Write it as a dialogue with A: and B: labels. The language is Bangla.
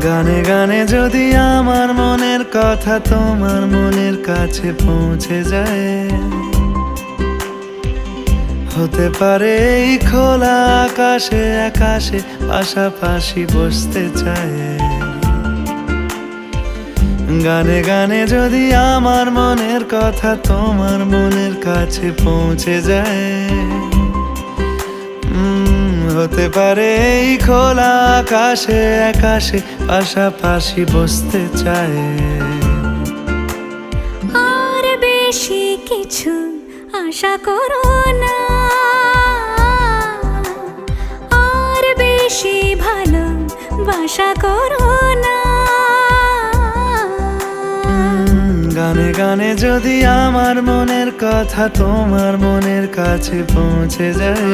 A: গানে গানে যদি আমার মনের কথা তোমার মনের কাছে পৌঁছে যায়, হতে পারে এই খোলা আকাশে আকাশে পাশাপাশি বসতে চায়। গানে গানে যদি আমার মনের কথা তোমার মনের কাছে পৌঁছে যায়, হতে পারে এই খোলা আকাশে আকাশে পাশাপাশি বসতে চায়।
B: আর বেশি কিছু আশা করো না, আর বেশি ভালোবাসা করো না।
A: গানে গানে যদি আমার মনের কথা তোমার মনের কাছে পৌঁছে যায়,